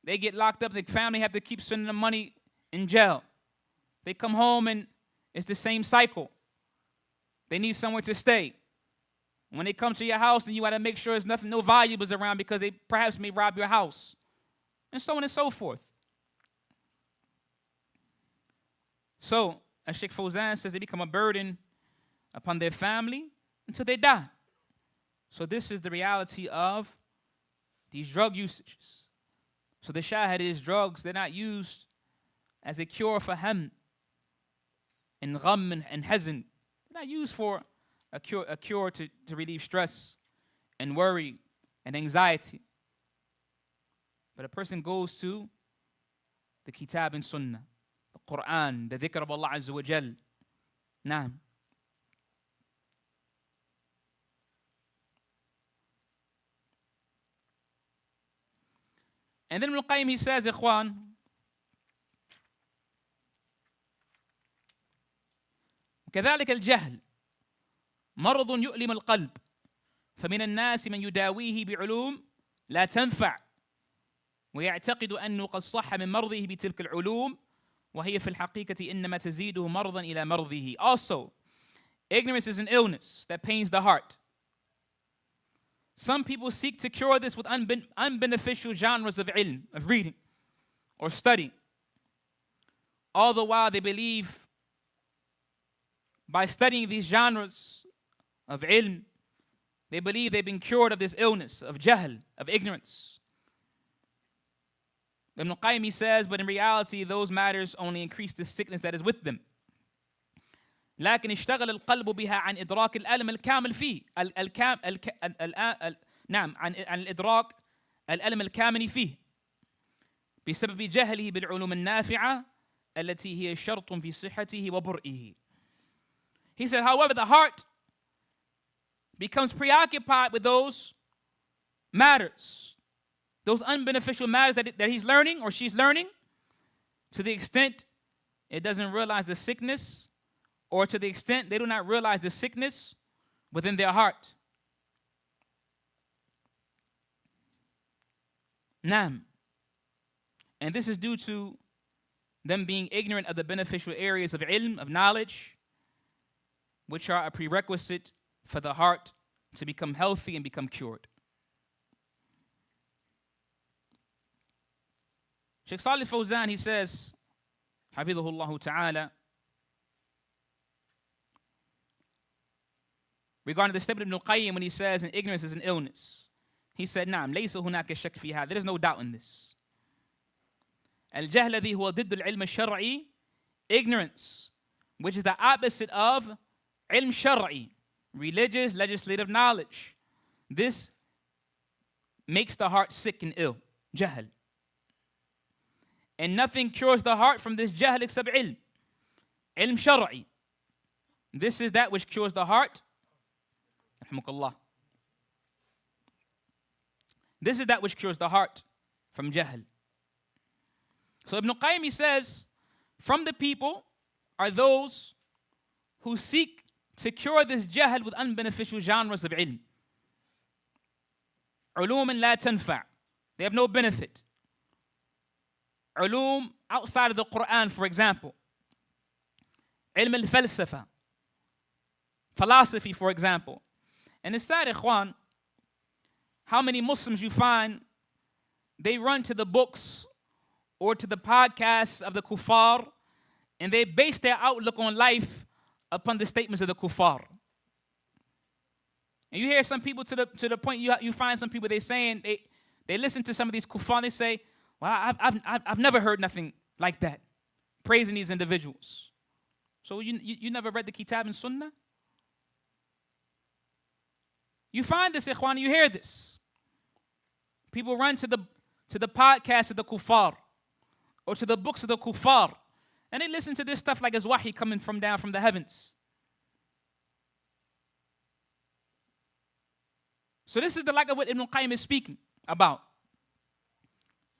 they get locked up, the family have to keep spending the money in jail. They come home and it's the same cycle. They need somewhere to stay. When they come to your house, and you got to make sure there's no valuables around because they perhaps may rob your house. And so on and so forth. So, as Sheikh Fawzan says, they become a burden upon their family until they die. So this is the reality of these drug usages. So the shahid is drugs, they're not used as a cure for ham and gham and hazn. They're not used for a cure to relieve stress and worry and anxiety. But a person goes to the kitab and sunnah, the qur'an, the dhikr of Allah Azza wa Jal. Naam. And then Ibn al-Qayyim, he says, ikhwan, كذلك الجهل مرض يؤلم القلب فمن الناس من يداويه بعلوم لا تنفع ويعتقد أنه قد صح من مرضه بتلك العلوم وهي في الحقيقة إنما تزيده مرضا إلى مرضه. Also, ignorance is an illness that pains the heart. Some people seek to cure this with unbeneficial genres of ilm, of reading or study. All the while they believe by studying these genres of ilm, they believe they've been cured of this illness, of jahl, of ignorance. Ibn al-Qayyim, he says, but in reality, those matters only increase the sickness that is with them. لكن اشتغل القلب بها عن إدراك الألم الكامل فيه نعم عن الإدراك الألم الكامل فيه بسبب جهله بالعلوم النافعة التي هي شرط في صحته وبرئه. He said, however, the heart becomes preoccupied with those matters, those unbeneficial matters that he's learning or she's learning, to the extent it doesn't realize the sickness, or to the extent they do not realize the sickness within their heart. Naam. And this is due to them being ignorant of the beneficial areas of ilm, of knowledge, which are a prerequisite for the heart to become healthy and become cured. Sheikh Salih Fawzan, he says, Hafidhahullah Ta'ala, regarding the statement of Ibn al-Qayyim when he says, and ignorance is an illness. He said, نعم ليس هناك شك في هذا. There is no doubt in this. الجهل الذي هو ضد العلم الشرعي, ignorance, which is the opposite of ilm shar'i, religious, legislative knowledge. This makes the heart sick and ill. Jahl. And nothing cures the heart from this jahl except ilm. Ilm shar'i. This is that which cures the heart. This is that which cures the heart from jahl. So Ibn al-Qayyim, he says, from the people are those who seek to cure this jahl with unbeneficial genres of ilm. علوم لا تنفع. They have no benefit. ulum outside of the Qur'an, for example. Ilm al-falsafa, philosophy, for example. And it's sad, ikhwan, how many Muslims you find, they run to the books or to the podcasts of the kuffar, and they base their outlook on life upon the statements of the kuffar. And you hear some people to the point you find some people, they saying, they listen to some of these kuffar, they say, well, I've never heard nothing like that, praising these individuals. So you never read the Kitab and Sunnah? You find this, ikhwan, you hear this. People run to the podcasts of the kuffar or to the books of the kuffar, and they listen to this stuff like it's wahi coming down from the heavens. So this is the like of what Ibn Qayyim is speaking about.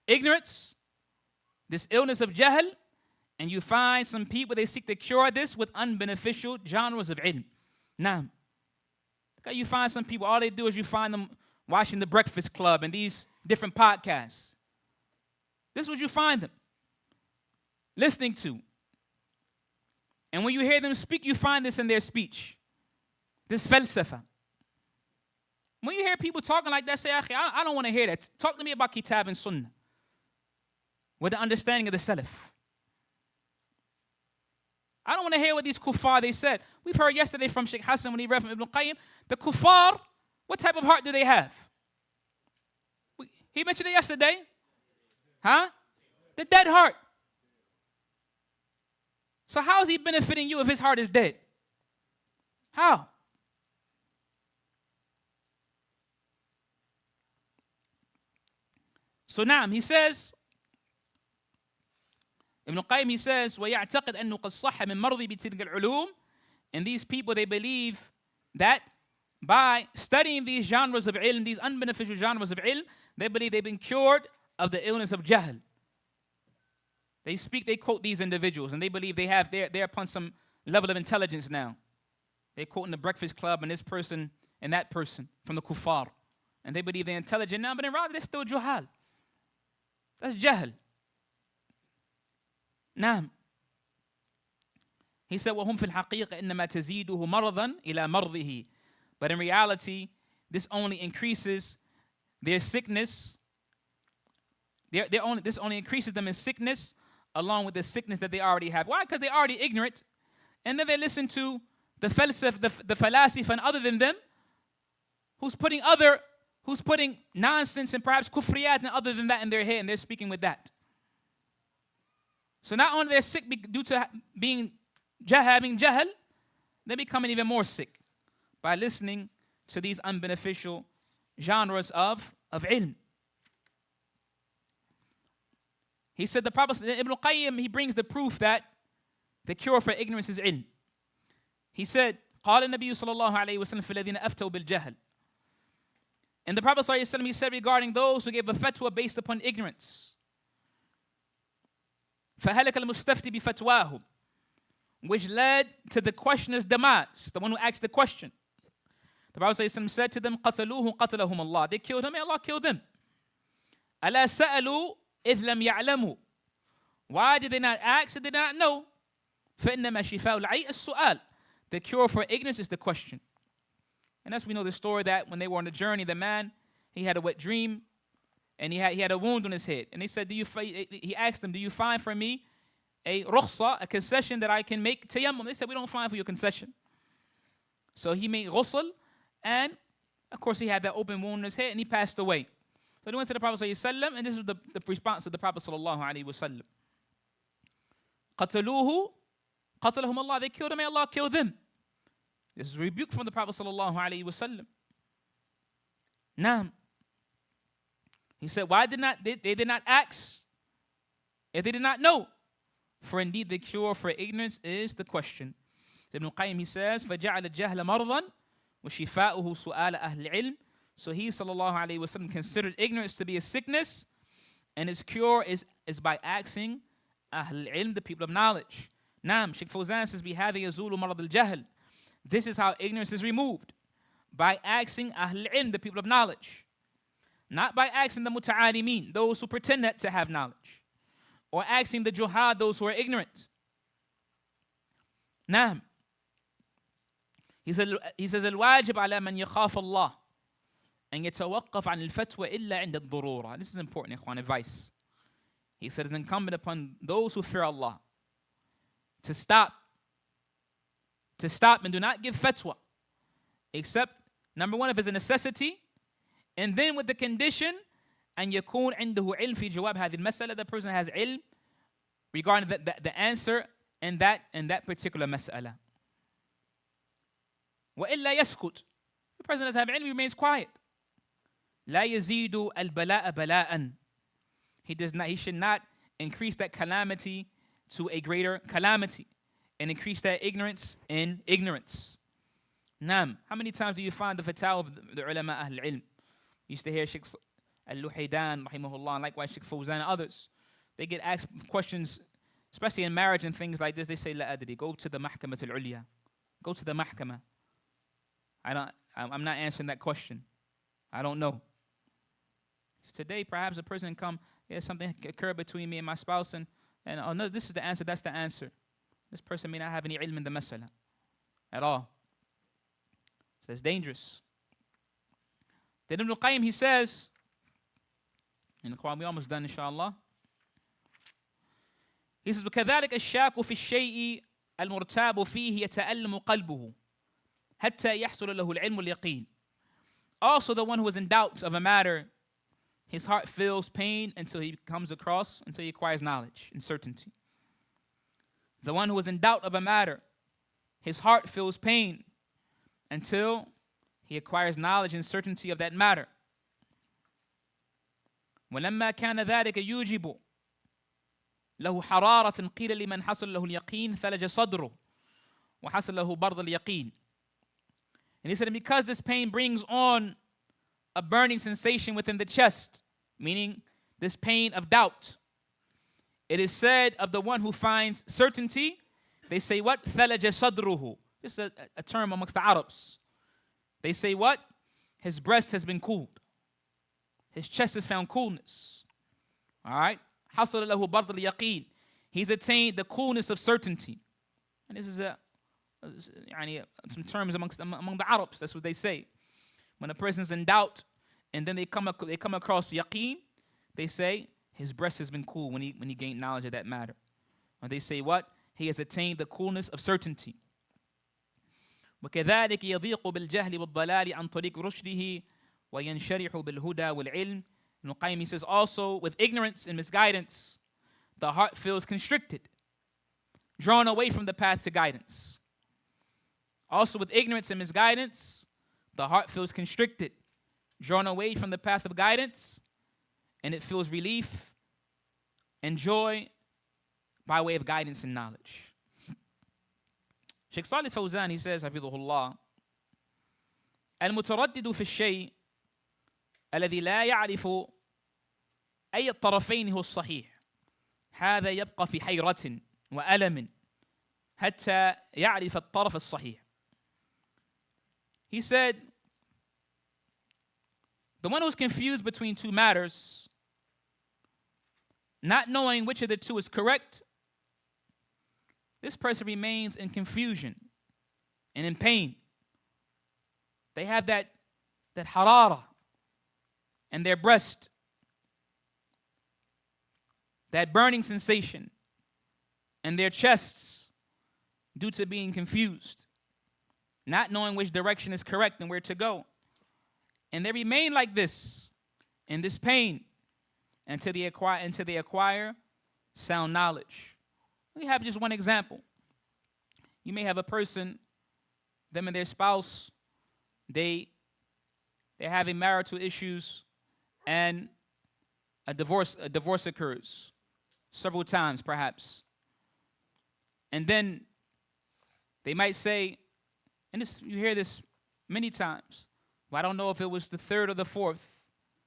Ignorance, this illness of jahl, and you find some people, they seek to cure this with unbeneficial genres of ilm. Now, you find some people, all they do is you find them watching The Breakfast Club and these different podcasts. This is what you find them listening to. And when you hear them speak, you find this in their speech. This falsafa. When you hear people talking like that, say, I don't want to hear that. Talk to me about Kitab and Sunnah with the understanding of the Salaf. I don't want to hear what these kuffar they said. We've heard yesterday from Sheikh Hassan when he read from Ibn Qayyim, the kuffar, what type of heart do they have? He mentioned it yesterday. Huh? The dead heart. So how is he benefiting you if his heart is dead? How? So Naam, he says, Ibn Qayyim, he says, وَيَعْتَقِدْ أَنُّ قَدْ صَحَّ مِنْ مَرْضِي بِتِلْكَ الْعُلُومِ. And these people, they believe that by studying these genres of ilm, these unbeneficial genres of ilm, they believe they've been cured of the illness of jahl. They quote these individuals, and they believe they're upon some level of intelligence now. They quote in The Breakfast Club and this person and that person from the kuffar. And they believe they're intelligent now, but in reality they're still juhal. That's jahl. نعم. He said, وَهُمْ فِي الْحَقِيقَةِ إِنَّمَا تَزِيدُهُ مَرَضًا إِلَى مَرْضِهِ. But in reality, this only increases their sickness. This only increases them in sickness along with the sickness that they already have. Why? Because they're already ignorant. And then they listen to the falasifa and other than them, who's putting nonsense and perhaps kufriyat and other than that in their head, and they're speaking with that. So not only they're sick due to having jahl, they're becoming even more sick by listening to these unbeneficial genres of ilm. He said the Prophet, Ibn Qayyim, he brings the proof that the cure for ignorance is ilm. He said, قال النبي صلى الله عليه وسلم في الذين أفتوا بالجهل. And the Prophet ﷺ, he said regarding those who gave a fatwa based upon ignorance, فهلك المستفتي بفتواه, which led to the questioner's demise, the one who asked the question. The Prophet ﷺ said to them, قتلوه قتلهم الله. They killed him, may Allah kill them. ألا سألوا إذ لم يعلموا. Why did they not ask and they did not know? فإنما شفاء العي السؤال. The cure for ignorance is the question. And as we know the story that when they were on the journey, the man, he had a wet dream and he had a wound on his head. And he said, he asked them, do you find for me a rukhsa, a concession that I can make tayammum? They said, we don't find for your concession. So he made ghusl, and of course he had that open wound on his head and he passed away. So they went to the Prophet ﷺ, and this was the response of the Prophet ﷺ. قَتَلُوهُ قَتَلَهُمُ اللَّهُ. They killed him, may Allah kill them. This is a rebuke from the Prophet ﷺ. Naam. He said, why did not they did not ask if they did not know? For indeed the cure for ignorance is the question. Ibn Qayyim, he says, فَجَعَلَ الْجَهْلَ مَرْضًا وَشِفَاؤُهُ سُؤَالَ أَهْلِ الْعِلْمِ. So he, sallallahu alayhi wa sallam, considered ignorance to be a sickness, and his cure is by asking Ahl al-Ilm, the people of knowledge. Naam, Sheikh Fawzan says, بِهَذَا يَزُولُ مَرَضِ الْجَهْلِ. This is how ignorance is removed, by asking Ahl al-Ilm, the people of knowledge. Not by asking the muta'alimin, those who pretend to have knowledge. or asking the juhad, those who are ignorant. Naam. He says, الواجب على من يخاف الله أن يتوقف عن الفتوى إلا عند الضرورة. This is important, ikhwan, advice. He said it's incumbent upon those who fear Allah to stop and do not give fatwa, except, number one, if it's a necessity, and then with the condition, أن يكون عنده علم في جواب هذه المسألة, the person has ilm regarding the answer in that particular mas'ala. وإلا يسكت. The person doesn't have ilm, he remains quiet. لا يزيد البلاء بلاءً. He should not increase that calamity to a greater calamity and increase that ignorance in ignorance. Naam. How many times do you find the fatwa of the ulama ahl ilm? You used to hear Sheikh Al-Luhaydan, rahimahullah, and likewise Sheikh Fawzan and others. They get asked questions, especially in marriage and things like this. They say, La adri, go to the mahkamat al-ulya. Go to the mahkamah. I'm not answering that question. I don't know. Today, perhaps a person come, something occurred between me and my spouse, and oh no, this is the answer, that's the answer. This person may not have any ilm in the masala at all. So it's dangerous. Then Ibn al-Qayyim, he says, in the Quran, we almost done, inshallah. He says, وَكَذَلِكَ الشَّاكُ فِي الشَّيْءِ الْمُرْتَابُ فِيهِ يَتَأَلَّمُ قَلْبُهُ حَتَّى يَحْصُلَ لَهُ الْعِلْمُ الْيَقِينِ. Also, the one who is in doubt of a matter, his heart feels pain until he acquires knowledge and certainty. The one who is in doubt of a matter, his heart feels pain until he acquires knowledge and certainty of that matter. ولما كان ذلك يوجب له حرارة قيل لمن حصل له اليقين ثلج صدره وحصل له برد اليقين. And he said, because this pain brings on a burning sensation within the chest, meaning this pain of doubt, it is said of the one who finds certainty, they say what? ثلج صدره. This is a term amongst the Arabs. They say what? His breast has been cooled. His chest has found coolness. All right? حصل له برد اليقين. He's attained the coolness of certainty. And this is some terms among the Arabs. That's what they say. When a person's in doubt, and then they come across yaqeen, they say his breast has been cool when he gained knowledge of that matter. Or they say what? He has attained the coolness of certainty. وكذلك يضيق بالجهل والضلال عن طريق رشده وينشرح بالهدى والعلم. Ibn al-Qayyim, he says, also with ignorance and misguidance, the heart feels constricted, drawn away from the path to guidance. Also with ignorance and misguidance, the heart feels constricted, drawn away from the path of guidance, and it feels relief and joy by way of guidance and knowledge. Sheikh Salih Fawzan, he says, Hafidhullah, المتردد في الشيء الذي لا يعرف أي الطرفين هو الصحيح هذا يبقى في حيرة وألم حتى يعرف الطرف الصحيح. He said, the one who's confused between two matters, not knowing which of the two is correct, this person remains in confusion and in pain. They have that harara in their breast, that burning sensation in their chests due to being confused, not knowing which direction is correct and where to go. And they remain like this, in this pain, until they acquire sound knowledge. We have just one example. You may have a person, them and their spouse, they're having marital issues, and a divorce occurs several times, perhaps. And then they might say, and you hear this many times, well, I don't know if it was the third or the fourth,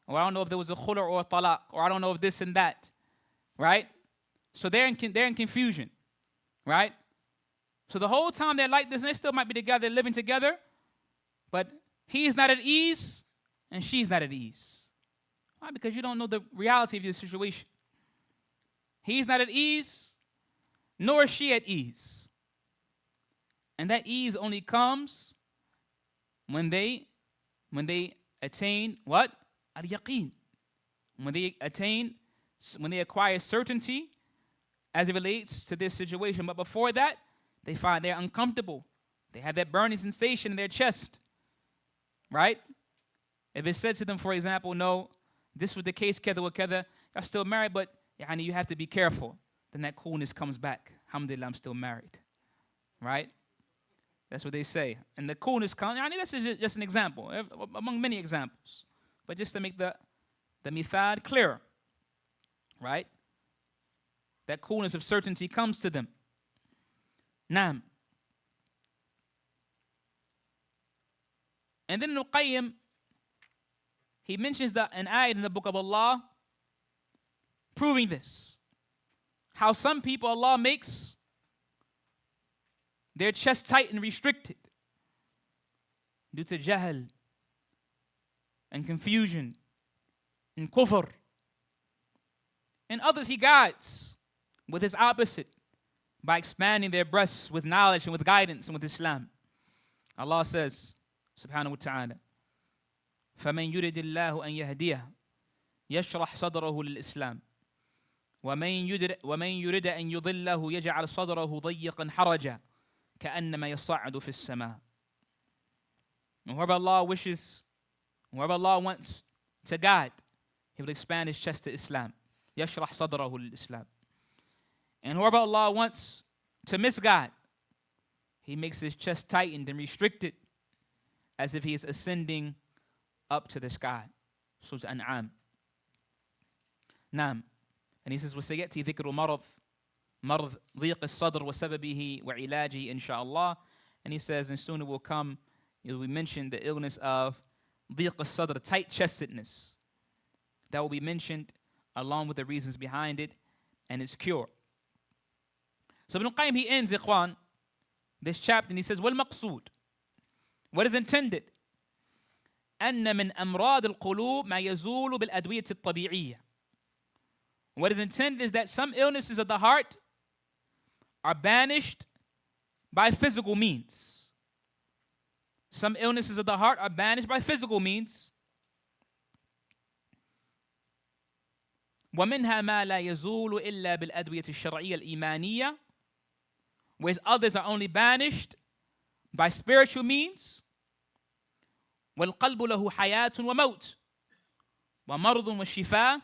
or I don't know if there was a khula or a talaq, or I don't know if this and that, right? So they're in confusion, right? So the whole time they're like this, and they still might be together, living together, but he's not at ease, and she's not at ease. Why? Because you don't know the reality of your situation. He's not at ease, nor is she at ease. And that ease only comes when they attain what? Al-yaqeen. When they acquire certainty as it relates to this situation. But before that, they find they're uncomfortable. They have that burning sensation in their chest. Right? If it's said to them, for example, no, this was the case, kada wa kada, you're still married, but you have to be careful. Then that coolness comes back. Alhamdulillah, I'm still married. Right? That's what they say. And the coolness comes, this is just an example, among many examples. But just to make the mithad clear. Right? That coolness of certainty comes to them. Naam. And then Al-Qayyim, he mentions an ayat in the book of Allah proving this. How some people Allah makes their chest tight and restricted due to jahl and confusion and kufr. And others He guides with His opposite by expanding their breasts with knowledge and with guidance and with Islam. Allah says, subhanahu wa ta'ala, فَمَنْ يُرِدِ اللَّهُ أَنْ يَهْدِيَهُ يَشْرَحْ صَدْرَهُ لِلْإِسْلَامِ وَمَنْ يُرِدَ أَنْ يُضِلَّهُ يَجْعَلْ صَدْرَهُ ضَيِّقًا حَرَجًا كَأَنَّمَا يَصَعَّدُ فِي السَّمَاءِ. And whoever Allah wishes, whoever Allah wants to guide, He will expand his chest to Islam. يَشْرَحْ صَدْرَهُ لِلْإِسْلام. And whoever Allah wants to misguide, He makes his chest tightened and restricted as if he is ascending up to the sky. Surah An'am. Naam. And he says, وَسَيَأْتِي ذِكْرُ مَرْض ضِيقِ الصَّدْرِ وَسَبَبِهِ وَعِلَاجِهِ إِنشَاءَ. And he says, and soon it will come, we mentioned the illness of ضِيقِ الصَّدْر, tight-chestedness. That will be mentioned along with the reasons behind it and its cure. So Ibn al-Qayyim, he ends, ikhwan, this chapter, and he says, وَالْمَقْصُودِ, what is intended, أَنَّ مِنْ أَمْرَادِ الْقُلُوبِ مَا يَزُولُ بِالْأَدْوِيَةِ الطَّبِيعِيَّةِ. What is intended is that some illnesses of the heart are banished by physical means. Some illnesses of the heart are banished by physical means. وَمِنْهَا مَا لَا يَزُولُ إِلَّا بِالْأَدْوِيَةِ الشَّرْعِيَّةِ الْإِيمَانِيَّةِ, whereas others are only banished by spiritual means. وَالْقَلْبُ لَهُ حَيَاةٌ وَمَوْتٌ وَمَرْضٌ وَشِفَاءٌ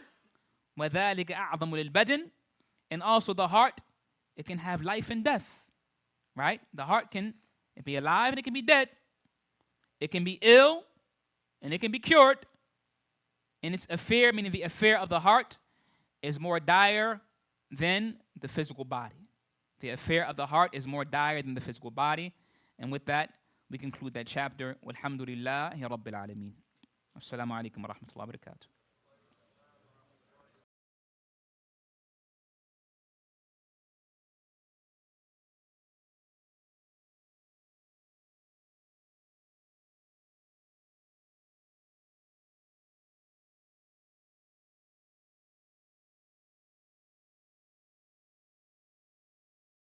وَذَلِكَ أَعْظَمُ لِلْبَدَنِ. And also the heart, it can have life and death. Right? The heart can be alive and it can be dead. It can be ill and it can be cured. And its affair, meaning the affair of the heart, is more dire than the physical body. The affair of the heart is more dire than the physical body. And with that, we conclude that chapter. Walhamdulillahi Rabbil Alameen. Assalamu alaikum wa rahmatullahi wa barakatuh.